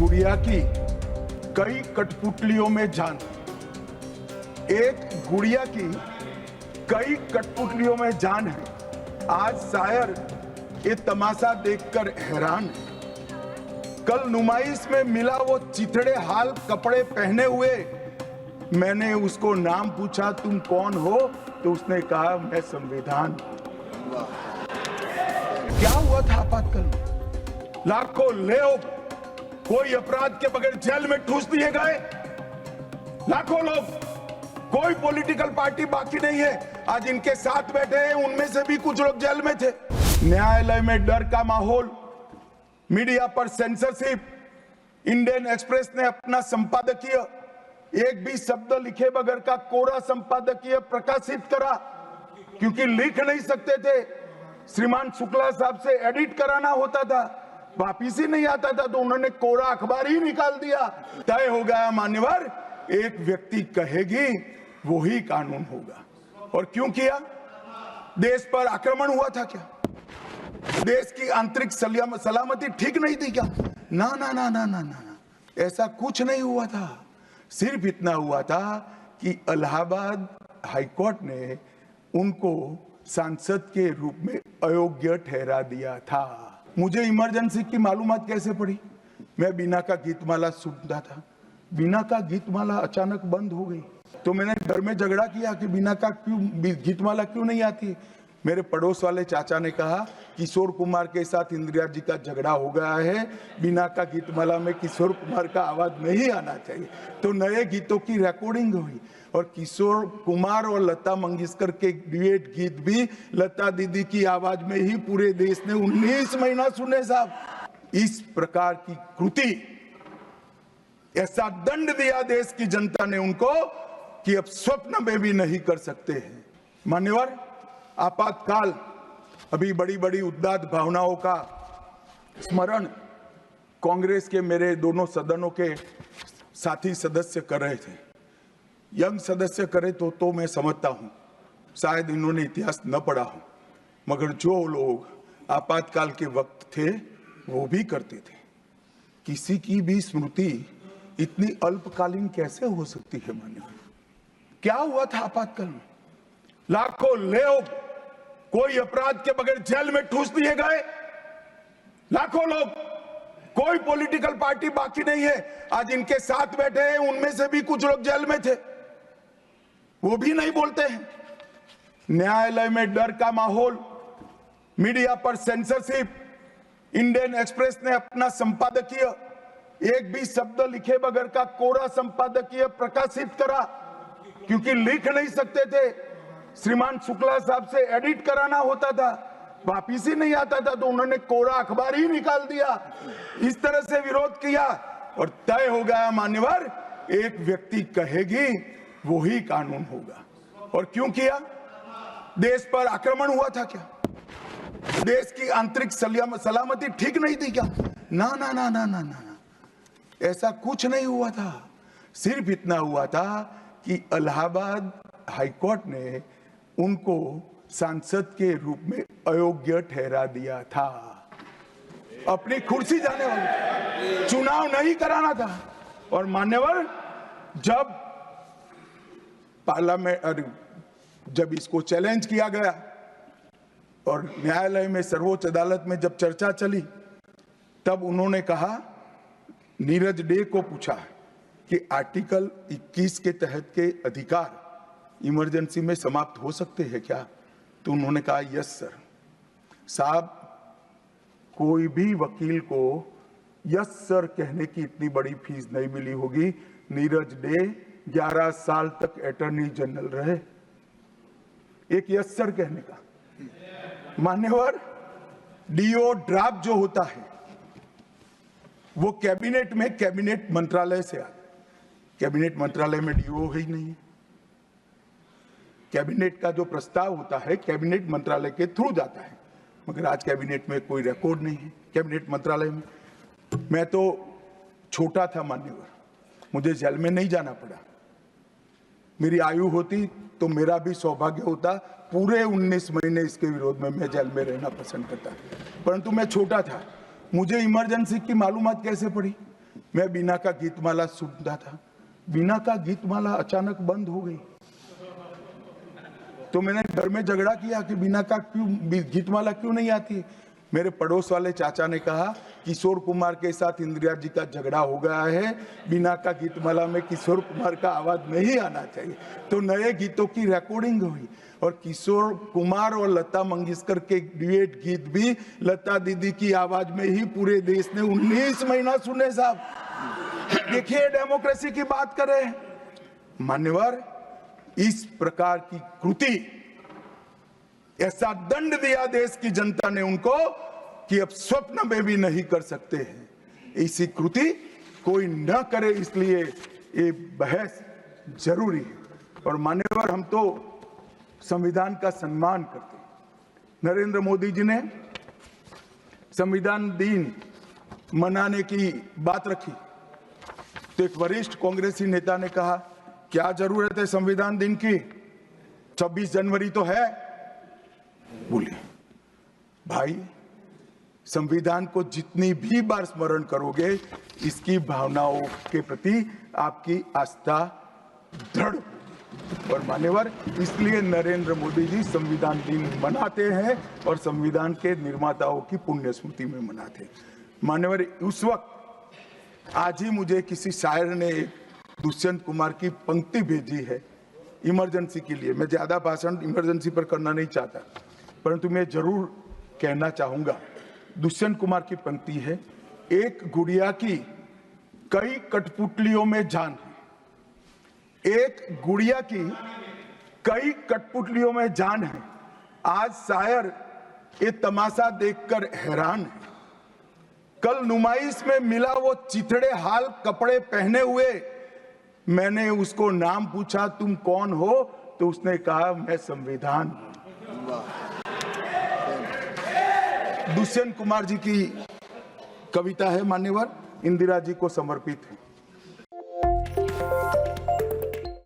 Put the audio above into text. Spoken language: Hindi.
गुड़िया की कई कठपुतलियों में जान। एक गुड़िया की कई कठपुतलियों में जान है। आज शायर ये तमाशा देखकर हैरान है। कल नुमाइश में मिला वो चिथड़े हाल कपड़े पहने हुए। मैंने उसको नाम पूछा, तुम कौन हो? तो उसने कहा, मैं संविधान। क्या हुआ था आपातकाल? लाखों लोग कोई अपराध के बगैर जेल में ठूस दिए गए। लाखों लोग, कोई पॉलिटिकल पार्टी बाकी नहीं है। आज इनके साथ बैठे हैं, उनमें से भी कुछ लोग जेल में थे। न्यायालय में डर का माहौल, मीडिया पर सेंसरशिप। इंडियन एक्सप्रेस ने अपना संपादकीय एक भी शब्द लिखे बगैर का कोरा संपादकीय प्रकाशित करा, क्योंकि लिख नहीं सकते थे। श्रीमान शुक्ला साहब से एडिट कराना होता था, वापिस ही नहीं आता था, तो उन्होंने कोरा अखबार ही निकाल दिया। तय हो गया मान्यवर, एक व्यक्ति कहेगी वो ही कानून होगा। और क्यों किया? देश पर आक्रमण हुआ था क्या? देश की आंतरिक सलामती ठीक नहीं थी क्या? ना ना ना ना ना ना, ऐसा कुछ नहीं हुआ था। सिर्फ इतना हुआ था कि इलाहाबाद हाईकोर्ट ने उनको सांसद के रूप में अयोग्य ठहरा दिया था। मुझे इमरजेंसी की मालूमात कैसे पड़ी? मैं बीना का गीतमाला सुनता था। बीना का गीतमाला अचानक बंद हो गई, तो मैंने घर में झगड़ा किया कि बीना का गीतमाला क्यों नहीं आती। मेरे पड़ोस वाले चाचा ने कहा, किशोर कुमार के साथ इंदिरा जी का झगड़ा हो गया है, बीना का गीतमाला में किशोर कुमार का आवाज नहीं आना चाहिए। तो नए गीतों की रिकॉर्डिंग हुई और किशोर कुमार और लता मंगेशकर के ड्यूएट गीत भी लता दीदी की आवाज में ही पूरे देश ने 19 महीना सुने साहब। इस प्रकार की कृति, ऐसा दंड दिया देश की जनता ने उनको कि अब स्वप्न में भी नहीं कर सकते हैं। मान्यवर, आपातकाल अभी बड़ी बड़ी उदात्त भावनाओं का स्मरण कांग्रेस के मेरे दोनों सदनों के साथी सदस्य कर रहे थे। यंग सदस्य करे तो मैं समझता हूं, शायद इन्होंने इतिहास न पढ़ा हो, मगर जो लोग आपातकाल के वक्त थे वो भी करते थे। किसी की भी स्मृति इतनी अल्पकालीन कैसे हो सकती है? मान्यवर, क्या हुआ था आपातकाल में? लाखों लोग कोई अपराध के बगैर जेल में ठूस दिए गए। लाखों लोग, कोई पॉलिटिकल पार्टी बाकी नहीं है। आज इनके साथ बैठे हैं, उनमें से भी कुछ लोग जेल में थे, वो भी नहीं बोलते हैं। न्यायालय में डर का माहौल, मीडिया पर सेंसरशिप। इंडियन एक्सप्रेस ने अपना संपादकीय एक भी शब्द लिखे बगैर का कोरा संपादकीय प्रकाशित करा, क्योंकि लिख नहीं सकते थे। श्रीमान शुक्ला साहब से एडिट कराना होता था, वापिस ही नहीं आता था, तो उन्होंने कोरा अखबार ही निकाल दिया। इस तरह से विरोध किया और तय हो गया मान्यवर, एक व्यक्ति कहेगी वो ही कानून होगा। और क्यों किया? देश पर आक्रमण हुआ था क्या? देश की आंतरिक सलामती ठीक नहीं थी क्या? ना ना ना ना ना ना, ऐसा कुछ नहीं हुआ था। सिर्फ इतना हुआ था कि इलाहाबाद हाईकोर्ट ने उनको सांसद के रूप में अयोग्य ठहरा दिया था। अपनी कुर्सी जाने वाले, चुनाव नहीं कराना था। और मान्यवर, जब पार्लियामेंट, जब इसको चैलेंज किया गया और न्यायालय में, सर्वोच्च अदालत में जब चर्चा चली, तब उन्होंने कहा, नीरज डे को पूछा कि आर्टिकल 21 के तहत के अधिकार इमरजेंसी में समाप्त हो सकते हैं क्या? तो उन्होंने कहा, यस सर। साहब, कोई भी वकील को यस सर कहने की इतनी बड़ी फीस नहीं मिली होगी। नीरज डे 11 साल तक अटॉर्नी जनरल रहे, एक यस सर कहने का। मान्यवर, डीओ ड्राफ्ट जो होता है वो कैबिनेट में, कैबिनेट मंत्रालय से आता है। कैबिनेट मंत्रालय में डीओ ही नहीं है। कैबिनेट का जो प्रस्ताव होता है कैबिनेट मंत्रालय के थ्रू जाता है, मगर आज कैबिनेट में कोई रिकॉर्ड नहीं है। कैबिनेट मंत्रालय में मैं तो छोटा था मान्यवर, मुझे जेल में नहीं जाना पड़ा। मेरी आयु होती तो मेरा भी सौभाग्य होता, पूरे 19 महीने इसके विरोध में मैं जेल में रहना पसंद करता, परंतु मैं छोटा था। मुझे इमरजेंसी की मालूमात कैसे पड़ी? मैं बीना का गीतमाला सुनता था, बीना का गीतमाला अचानक बंद हो गई। तो मैंने घर में झगड़ा किया कि बीना का क्यों गीतमाला क्यों नहीं आती। मेरे पड़ोस वाले चाचा ने कहा किशोर कुमार के साथ इंदिरा जी का झगड़ा हो गया है, बीना का गीतमाला में किशोर कुमार का आवाज नहीं आना चाहिए। तो नए गीतों की रिकॉर्डिंग हुई और किशोर कुमार और लता मंगेशकर के ड्यूएट गीत भी लता दीदी की आवाज में ही पूरे देश ने 19 महीना सुने साहब। देखिए डेमोक्रेसी की बात करें मान्यवर, इस प्रकार की कृति, ऐसा दंड दिया देश की जनता ने उनको कि अब स्वप्न में भी नहीं कर सकते हैं। ऐसी कृति कोई न करे, इसलिए ये बहस जरूरी है। और मान्यवर, हम तो संविधान का सम्मान करते हैं। नरेंद्र मोदी जी ने संविधान दिन मनाने की बात रखी तो एक वरिष्ठ कांग्रेसी नेता ने कहा क्या जरूरत है संविधान दिन की, 26 जनवरी तो है। बोले भाई, संविधान को जितनी भी बार स्मरण करोगे, इसकी भावनाओं के प्रति आपकी आस्था दृढ़। और मान्यवर, इसलिए नरेंद्र मोदी जी संविधान दिन मनाते हैं और संविधान के निर्माताओं की पुण्य स्मृति में मनाते हैं। मान्यवर, उस वक्त आज ही मुझे किसी शायर ने दुष्यंत कुमार की पंक्ति भेजी है इमरजेंसी के लिए। मैं ज्यादा भाषण इमरजेंसी पर करना नहीं चाहता, परंतु मैं जरूर कहना चाहूंगा। दुष्यंत कुमार की पंक्ति है, एक गुड़िया की कई कठपुतलियों में जान है, एक गुड़िया की कई कठपुतलियों में जान है। आज शायर ये तमाशा देखकर हैरान है। कल नुमाइश में मिला वो चिथड़े हाल कपड़े पहने हुए, मैंने उसको नाम पूछा तुम कौन हो, तो उसने कहा मैं संविधान हूं। दुष्यंत कुमार जी की कविता है मान्यवर, इंदिरा जी को समर्पित है।